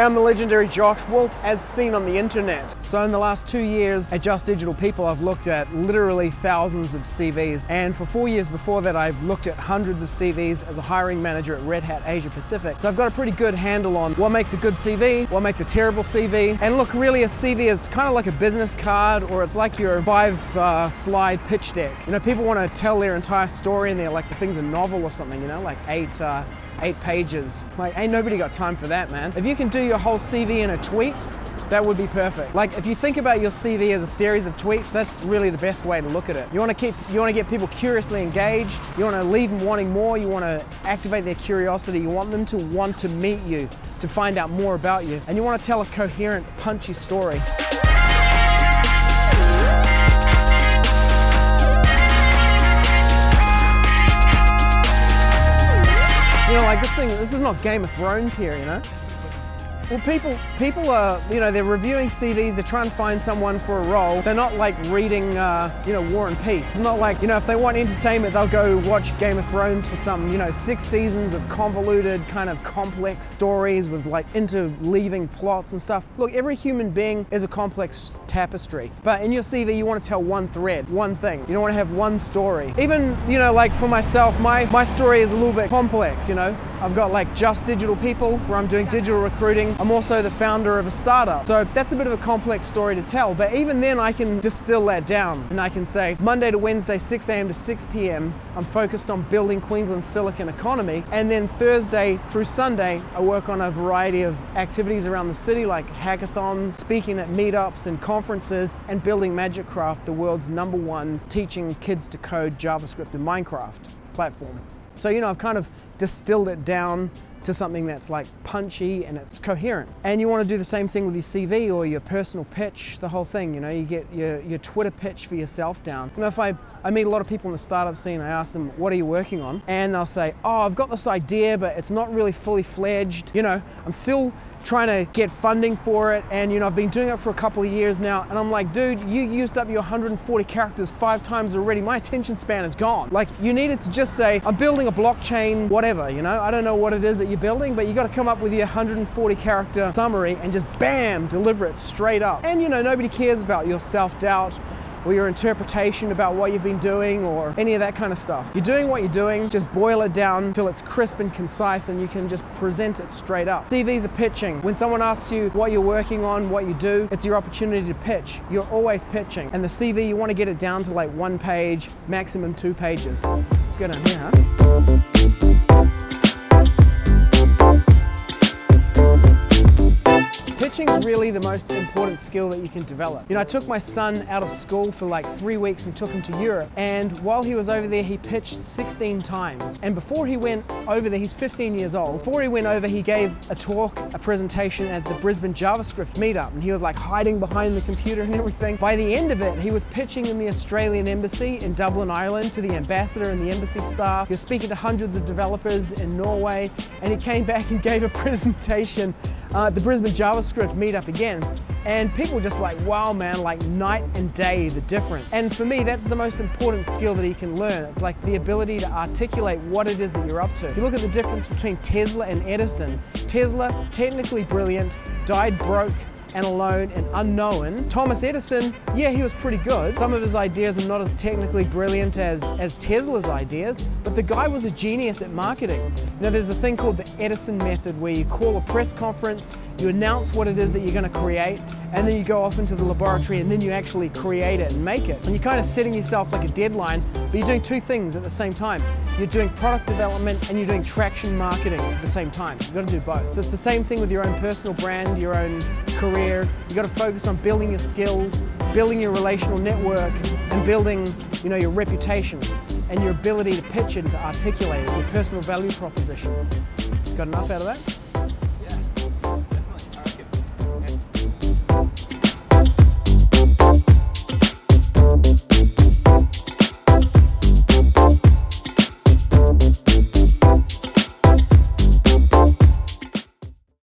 Hey, I'm the legendary Josh Wolf, as seen on the internet. So in the last 2 years at Just Digital People, I've looked at literally thousands of CVs. And for 4 years before that, I've looked at hundreds of CVs as a hiring manager at Red Hat Asia Pacific. So I've got a pretty good handle on what makes a good CV, what makes a terrible CV. And look, really a CV is kind of like a business card, or it's like your 5-slide pitch deck. You know, people want to tell their entire story and they're like, the thing's a novel or something, you know, like eight pages. Like, ain't nobody got time for that, man. If you can do your whole CV in a tweet, that would be perfect. Like, if you think about your CV as a series of tweets, that's really the best way to look at it. You want to get people curiously engaged. You want to leave them wanting more. You want to activate their curiosity. You want them to want to meet you, to find out more about you. And you want to tell a coherent, punchy story. You know, like this is not Game of Thrones here, you know? Well, people are, you know, they're reviewing CVs, they're trying to find someone for a role. They're not like reading, you know, War and Peace. It's not like, you know, if they want entertainment, they'll go watch Game of Thrones for some, you know, 6 seasons of convoluted, kind of complex stories with like interleaving plots and stuff. Look, every human being is a complex tapestry. But in your CV, you want to tell one thread, one thing. You don't want to have one story. Even, you know, like for myself, my story is a little bit complex, you know? I've got like Just Digital People, where I'm doing digital recruiting. I'm also the founder of a startup. So that's a bit of a complex story to tell, but even then I can distill that down and I can say Monday to Wednesday, 6 a.m. to 6 p.m, I'm focused on building Queensland's silicon economy. And then Thursday through Sunday, I work on a variety of activities around the city, like hackathons, speaking at meetups and conferences, and building MagicCraft, the world's #1 teaching kids to code JavaScript and Minecraft platform. So, you know, I've kind of distilled it down to something that's like punchy and it's coherent. And you want to do the same thing with your CV or your personal pitch, the whole thing, you know, you get your Twitter pitch for yourself down. You know, if I meet a lot of people in the startup scene, I ask them, what are you working on? And they'll say, oh, I've got this idea, but it's not really fully fledged. You know, I'm still trying to get funding for it, and you know, I've been doing it for a couple of years now, and I'm like, dude, you used up your 140 characters 5 times already. My attention span is gone. Like, you needed to just say, I'm building a blockchain, whatever, you know? I don't know what it is that you're building, but you got to come up with your 140 character summary and just bam, deliver it straight up. And you know, nobody cares about your self-doubt or your interpretation about what you've been doing or any of that kind of stuff. You're doing what you're doing, just boil it down until it's crisp and concise and you can just present it straight up. CVs are pitching. When someone asks you what you're working on, what you do, it's your opportunity to pitch. You're always pitching. And the CV, you want to get it down to like 1 page, maximum 2 pages. Let's go down here, huh? Pitching is really the most important skill that you can develop. You know, I took my son out of school for like 3 weeks and took him to Europe, and while he was over there, he pitched 16 times. And before he went over there, he's 15 years old. Before he went over, he gave a talk, a presentation at the Brisbane JavaScript meetup, and he was like hiding behind the computer and everything. By the end of it, he was pitching in the Australian embassy in Dublin, Ireland, to the ambassador and the embassy staff. He was speaking to hundreds of developers in Norway, and he came back and gave a presentation at the Brisbane JavaScript meetup again. And people were just like, wow, man, like night and day, the difference. And for me, that's the most important skill that you can learn. It's like the ability to articulate what it is that you're up to. You look at the difference between Tesla and Edison. Tesla, technically brilliant, died broke and alone and unknown. Thomas Edison, yeah, he was pretty good. Some of his ideas are not as technically brilliant as Tesla's ideas, but the guy was a genius at marketing. You know, there's a thing called the Edison method, where you call a press conference, you announce what it is that you're going to create, and then you go off into the laboratory and then you actually create it and make it. And you're kind of setting yourself like a deadline, but you're doing 2 things at the same time. You're doing product development and you're doing traction marketing at the same time. You've got to do both. So it's the same thing with your own personal brand, your own career. You've got to focus on building your skills, building your relational network, and building, you know, your reputation and your ability to pitch it and to articulate it, your personal value proposition. Got enough out of that?